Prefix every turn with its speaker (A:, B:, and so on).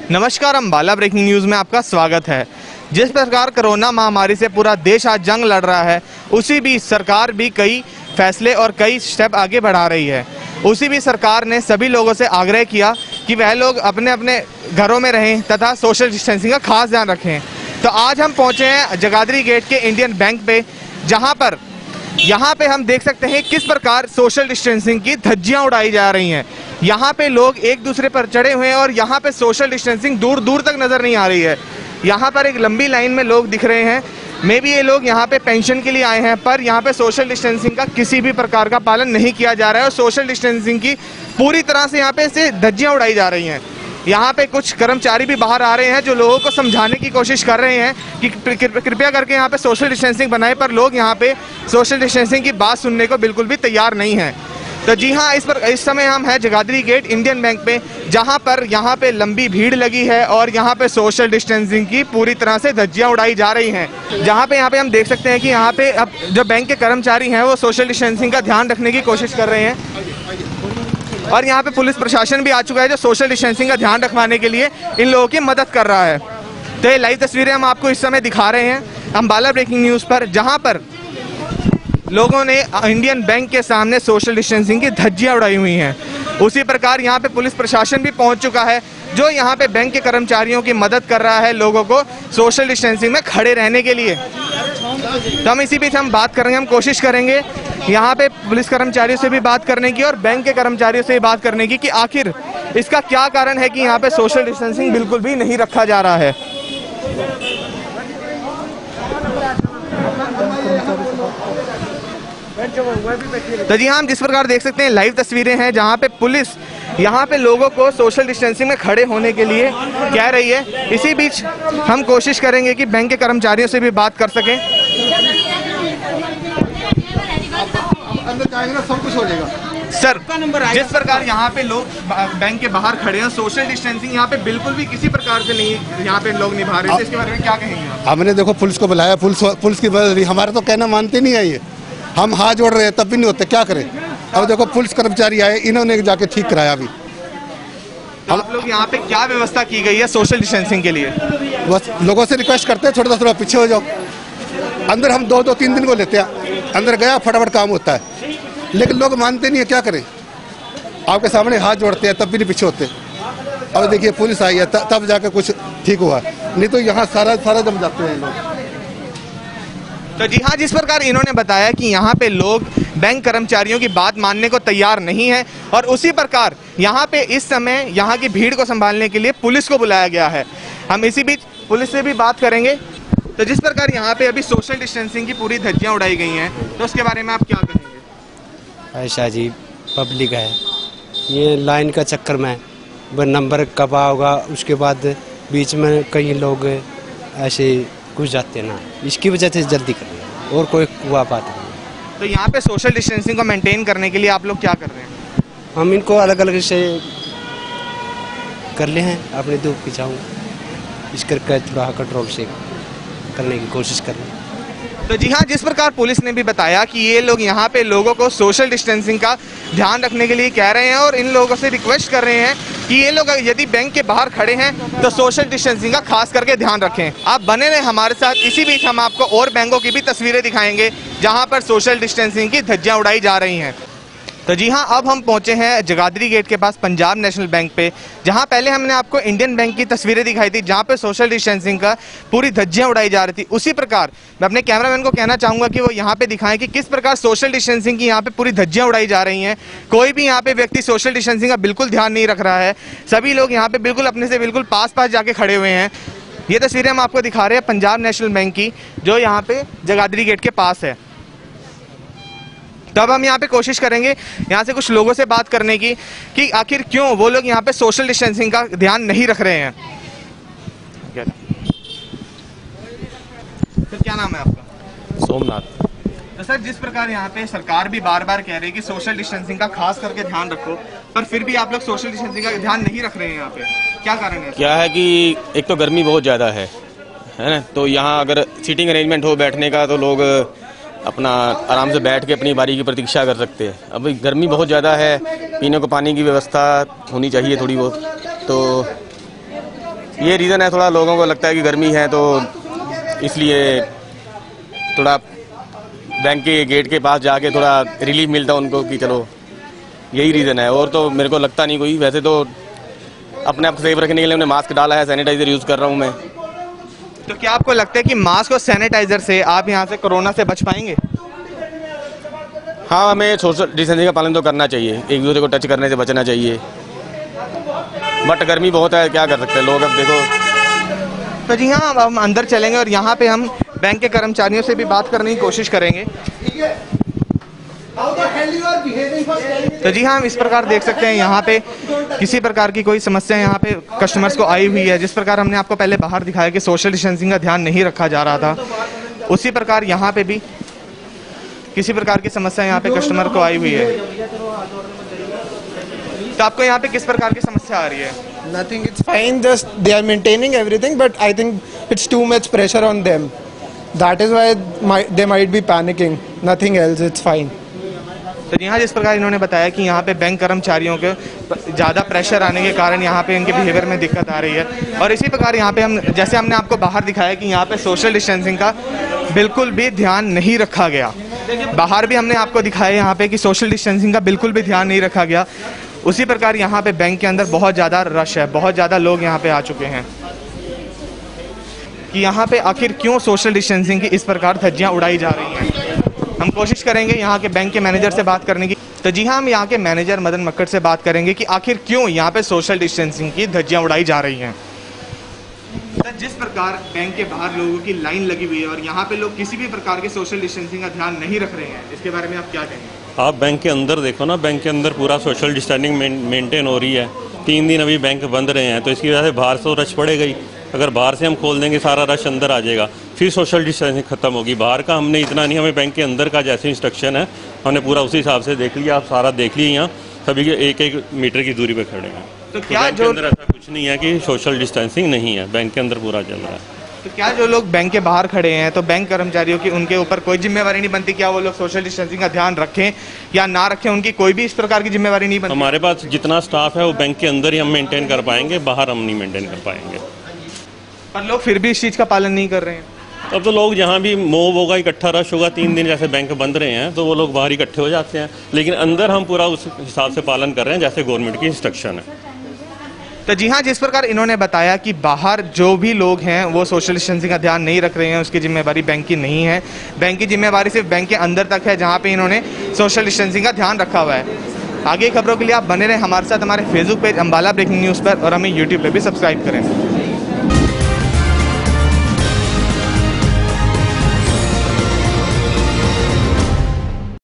A: नमस्कार, Ambala breaking news में आपका स्वागत है। जिस प्रकार कोरोना महामारी से पूरा देश आज जंग लड़ रहा है, उसी बीच सरकार भी कई फैसले और कई स्टेप आगे बढ़ा रही है। उसी बीच सरकार ने सभी लोगों से आग्रह किया कि वह लोग अपने अपने घरों में रहें तथा सोशल डिस्टेंसिंग का खास ध्यान रखें। तो आज हम पहुंचे हैं जगाधरी गेट के इंडियन बैंक पे, जहां पर यहाँ पे हम देख सकते हैं किस प्रकार सोशल डिस्टेंसिंग की धज्जियां उड़ाई जा रही हैं। यहाँ पे लोग एक दूसरे पर चढ़े हुए हैं और यहाँ पे सोशल डिस्टेंसिंग दूर दूर तक नज़र नहीं आ रही है। यहाँ पर एक लंबी लाइन में लोग दिख रहे हैं। मे बी ये लोग यहाँ पे पेंशन के लिए आए हैं, पर यहाँ पे सोशल डिस्टेंसिंग का किसी भी प्रकार का पालन नहीं किया जा रहा है और सोशल डिस्टेंसिंग की पूरी तरह से यहाँ पे से धज्जियां उड़ाई जा रही हैं। यहाँ पे कुछ कर्मचारी भी बाहर आ रहे हैं जो लोगों को समझाने की कोशिश कर रहे हैं कि कृपया करके यहाँ पे सोशल डिस्टेंसिंग बनाएं, पर लोग यहाँ पे सोशल डिस्टेंसिंग की बात सुनने को बिल्कुल भी तैयार नहीं हैं। तो जी हाँ, इस समय हम हैं जगाधरी गेट इंडियन बैंक पे, जहाँ पर यहाँ पे लंबी भीड़ लगी है और यहाँ पे सोशल डिस्टेंसिंग की पूरी तरह से धज्जियां उड़ाई जा रही हैं। जहाँ पे हम देख सकते हैं कि यहाँ पे अब जो बैंक के कर्मचारी हैं वो सोशल डिस्टेंसिंग का ध्यान रखने की कोशिश कर रहे हैं और यहाँ पे पुलिस प्रशासन भी आ चुका है जो सोशल डिस्टेंसिंग का ध्यान रखवाने के लिए इन लोगों की मदद कर रहा है। तो ये लाइव तस्वीरें हम आपको इस समय दिखा रहे हैं अम्बाला ब्रेकिंग न्यूज़ पर, जहाँ पर लोगों ने इंडियन बैंक के सामने सोशल डिस्टेंसिंग की धज्जियां उड़ाई हुई हैं। उसी प्रकार यहाँ पे पुलिस प्रशासन भी पहुँच चुका है जो यहाँ पे बैंक के कर्मचारियों की मदद कर रहा है लोगों को सोशल डिस्टेंसिंग में खड़े रहने के लिए। तो हम इसी बीच हम बात करेंगे, हम कोशिश करेंगे यहाँ पे पुलिस कर्मचारियों से भी बात करने की और बैंक के कर्मचारियों से भी बात करने की कि आखिर इसका क्या कारण है कि यहाँ पे सोशल डिस्टेंसिंग बिल्कुल भी नहीं रखा जा रहा है। तो जी हाँ, हम जिस प्रकार देख सकते हैं लाइव तस्वीरें हैं जहाँ पे पुलिस यहाँ पे लोगों को सोशल डिस्टेंसिंग में खड़े होने के लिए कह रही है। इसी बीच हम कोशिश करेंगे कि बैंक के कर्मचारियों से भी बात कर सकें।
B: अंदर जाएंगे ना सब कुछ हो जाएगा।
A: सर, जिस प्रकार यहाँ पे लोग बैंक के बाहर खड़े हैं, सोशल डिस्टेंसिंग यहाँ पे बिल्कुल भी किसी प्रकार से नहीं यहाँ पे लोग निभा रहे थे, इसके बारे में क्या कहेंगे आप?
B: हमने देखो पुलिस को बुलाया, पुलिस की मदद, हमारा तो कहना मानते नहीं है। ये हम हाथ जोड़ रहे हैं तब भी नहीं होते, क्या करें। अब देखो पुलिस कर्मचारी आए, इन्होंने जाके ठीक कराया। अभी
A: आप लोग यहाँ पे क्या व्यवस्था की गई है सोशल डिस्टेंसिंग के लिए?
B: बस लोगों से रिक्वेस्ट करते हैं थोड़ा पीछे हो जाओ। अंदर हम 2-2-3 दिन को लेते हैं, अंदर गया फटाफट काम होता है, लेकिन लोग मानते नहीं है, क्या करें। आपके सामने हाथ जोड़ते हैं तब भी नहीं पीछे होते। अब देखिए पुलिस आई है तब जाकर कुछ ठीक हुआ, नहीं तो यहाँ सारा जम जाते हैं लोग।
A: तो जी हाँ, जिस प्रकार इन्होंने बताया कि यहाँ पे लोग बैंक कर्मचारियों की बात मानने को तैयार नहीं है और उसी प्रकार यहाँ पे इस समय यहाँ की भीड़ को संभालने के लिए पुलिस को बुलाया गया है। हम इसी बीच पुलिस से भी बात करेंगे। तो जिस प्रकार यहाँ पे अभी सोशल डिस्टेंसिंग की पूरी धज्जियां उड़ाई गई हैं, तो उसके बारे में आप क्या कहेंगे?
C: ऐसा जी, पब्लिक है ये लाइन का चक्कर में नंबर कब होगा, उसके बाद बीच में कई लोग ऐसे घुस जाते हैं ना, इसकी वजह से जल्दी कर रहे हैं और कोई हुआ बात नहीं।
A: तो यहाँ पे सोशल डिस्टेंसिंग को मेंटेन करने के लिए आप लोग क्या कर रहे हैं?
C: हम इनको अलग अलग से कर ले हैं, अपने धूप की छाऊं इस करके थोड़ा कंट्रोल से करने की कोशिश कर रहे हैं।
A: तो जी हाँ, जिस प्रकार पुलिस ने भी बताया कि ये लोग यहाँ पे लोगों को सोशल डिस्टेंसिंग का ध्यान रखने के लिए कह रहे हैं और इन लोगों से रिक्वेस्ट कर रहे हैं कि ये लोग यदि बैंक के बाहर खड़े हैं तो सोशल डिस्टेंसिंग का खास करके ध्यान रखें। आप बने रहे हमारे साथ। इसी बीच हम आपको और बैंकों की भी तस्वीरें दिखाएंगे जहाँ पर सोशल डिस्टेंसिंग की धज्जियां उड़ाई जा रही हैं। तो जी हाँ, अब हम पहुंचे हैं जगाधरी गेट के पास पंजाब नेशनल बैंक पे, जहां पहले हमने आपको इंडियन बैंक की तस्वीरें दिखाई थी जहां पे सोशल डिस्टेंसिंग का पूरी धज्जियां उड़ाई जा रही थी। उसी प्रकार मैं अपने कैमरामैन को कहना चाहूँगा कि वो यहाँ पे दिखाएं कि किस प्रकार सोशल डिस्टेंसिंग की यहाँ पे पूरी धज्जियां उड़ाई जा रही हैं। कोई भी यहाँ पे व्यक्ति सोशल डिस्टेंसिंग का बिल्कुल ध्यान नहीं रख रहा है। सभी लोग यहाँ पे बिल्कुल अपने से बिल्कुल पास जाके खड़े हुए हैं। ये तस्वीरें हम आपको दिखा रहे हैं पंजाब नेशनल बैंक की, जो यहाँ पे जगाधरी गेट के पास है। तब हम यहाँ पे कोशिश करेंगे यहाँ से कुछ लोगों से बात करने की कि आखिर क्यों वो लोग यहाँ पे सोशल डिस्टेंसिंग का ध्यान नहीं रख रहे हैं। सर, क्या नाम है आपका?
D: सोमनाथ।
A: तो सर, जिस प्रकार यहाँ पे सरकार भी बार बार कह रही है कि सोशल डिस्टेंसिंग का खास करके ध्यान रखो, पर फिर भी आप लोग सोशल डिस्टेंसिंग का ध्यान नहीं रख रहे हैं यहाँ पे, क्या कारण है?
D: क्या है कि एक तो गर्मी बहुत ज़्यादा है ना, तो यहाँ अगर सीटिंग अरेंजमेंट हो बैठने का तो लोग अपना आराम से बैठ के अपनी बारी की प्रतीक्षा कर सकते हैं। अभी गर्मी बहुत ज़्यादा है, पीने को पानी की व्यवस्था होनी चाहिए थोड़ी बहुत, तो ये रीज़न है, थोड़ा लोगों को लगता है कि गर्मी है तो इसलिए थोड़ा बैंक के गेट के पास जाके थोड़ा रिलीफ मिलता है उनको कि चलो, यही रीज़न है। और तो मेरे को लगता नहीं कोई, वैसे तो अपने आप को सेफ रखने के लिए हमने मास्क डाला है, सैनिटाइज़र यूज़ कर रहा हूँ मैं।
A: तो क्या आपको लगता है कि मास्क और सैनिटाइजर से आप यहाँ से कोरोना से बच पाएंगे?
D: हाँ, हमें सोशल डिस्टेंसिंग का पालन तो करना चाहिए, एक दूसरे को टच करने से बचना चाहिए, बट गर्मी बहुत है, क्या कर सकते हैं लोग, अब देखो।
A: तो जी हाँ, अब हम अंदर चलेंगे और यहाँ पे हम बैंक के कर्मचारियों से भी बात करने की कोशिश करेंगे। तो जी हाँ, हम इस प्रकार देख सकते हैं यहाँ पे किसी प्रकार की कोई समस्या यहाँ पे कस्टमर्स को आई हुई है। जिस प्रकार हमने आपको पहले बाहर दिखाया कि सोशल डिस्टेंसिंग का ध्यान नहीं रखा जा रहा था, उसी प्रकार यहाँ पे भी किसी प्रकार की समस्या यहाँ पे कस्टमर को आई हुई है। तो आपको यहाँ पे किस प्रकार की समस्या आ रही है?
E: Nothing, it's fine, just they are maintaining everything, but I think it's too much pressure on them. That is why they might be panicking. Nothing else, it's fine.
A: तो यहाँ जिस प्रकार इन्होंने बताया कि यहाँ पे बैंक कर्मचारियों के ज़्यादा प्रेशर आने के कारण यहाँ पे इनके बिहेवियर में दिक्कत आ रही है। और इसी प्रकार यहाँ पे हम, जैसे हमने आपको बाहर दिखाया कि यहाँ पे सोशल डिस्टेंसिंग का बिल्कुल भी ध्यान नहीं रखा गया। बाहर भी हमने आपको दिखाया यहाँ पे कि सोशल डिस्टेंसिंग का बिल्कुल भी ध्यान नहीं रखा गया। उसी प्रकार यहाँ पे बैंक के अंदर बहुत ज़्यादा रश है, बहुत ज़्यादा लोग यहाँ पे आ चुके हैं कि यहाँ पे आखिर क्यों सोशल डिस्टेंसिंग की इस प्रकार धज्जियाँ उड़ाई जा रही हैं। हम कोशिश करेंगे यहाँ के बैंक के मैनेजर से बात करने की। तो जी हाँ, हम यहाँ के मैनेजर मदन मक्कड़ से बात करेंगे कि आखिर क्यों यहाँ पे सोशल डिस्टेंसिंग की धज्जियाँ उड़ाई जा रही हैं। तो जिस प्रकार बैंक के बाहर लोगों की लाइन लगी हुई है और यहाँ पे लोग किसी भी प्रकार के सोशल डिस्टेंसिंग का ध्यान नहीं रख रहे हैं, इसके बारे में आप क्या कहेंगे?
F: आप बैंक के अंदर देखो ना, बैंक के अंदर पूरा सोशल डिस्टेंसिंग मेंटेन हो रही है। 3 दिन अभी बैंक बंद रहे हैं, तो इसकी वजह से बाहर से रश पड़ेगा ही। अगर बाहर से हम खोल देंगे, सारा रश अंदर आ जाएगा, फिर सोशल डिस्टेंसिंग खत्म होगी। बाहर का हमने इतना नहीं, हमें बैंक के अंदर का जैसे इंस्ट्रक्शन है हमने पूरा उसी हिसाब से देख लिया। आप सारा देख लिए, यहाँ सभी के 1-1 मीटर की दूरी पे खड़े हैं।
A: तो क्या
F: बैंक के अंदर ऐसा कुछ नहीं है कि सोशल डिस्टेंसिंग नहीं है, बैंक के अंदर पूरा चल रहा है।
A: तो क्या जो लोग बैंक के बाहर खड़े हैं, तो बैंक कर्मचारियों की उनके ऊपर कोई जिम्मेवारी नहीं बनती? क्या वो लोग सोशल डिस्टेंसिंग का ध्यान रखें या ना रखें, उनकी कोई भी इस प्रकार की जिम्मेवारी नहीं बनती?
F: हमारे पास जितना स्टाफ है वो बैंक के अंदर ही हम मेंटेन कर पाएंगे, बाहर हम नहीं मेंटेन कर पाएंगे।
A: पर लोग फिर भी इस चीज़ का पालन नहीं कर रहे हैं।
F: अब तो लोग जहाँ भी मोव होगा, इकट्ठा रश होगा, 3 दिन जैसे बैंक बंद रहे हैं, तो वो लोग बाहर इकट्ठे हो जाते हैं। लेकिन अंदर हम पूरा उस हिसाब से पालन कर रहे हैं जैसे गवर्नमेंट की इंस्ट्रक्शन है।
A: तो जी हाँ, जिस प्रकार इन्होंने बताया कि बाहर जो भी लोग हैं वो सोशल डिस्टेंसिंग का ध्यान नहीं रख रहे हैं, उसकी जिम्मेवारी बैंक की नहीं है। बैंक की जिम्मेवारी सिर्फ बैंक के अंदर तक है, जहाँ पे इन्होंने सोशल डिस्टेंसिंग का ध्यान रखा हुआ है। आगे खबरों के लिए आप बने रहें हमारे साथ, हमारे Facebook page Ambala breaking news पर, और हमें यूट्यूब पर भी सब्सक्राइब करें।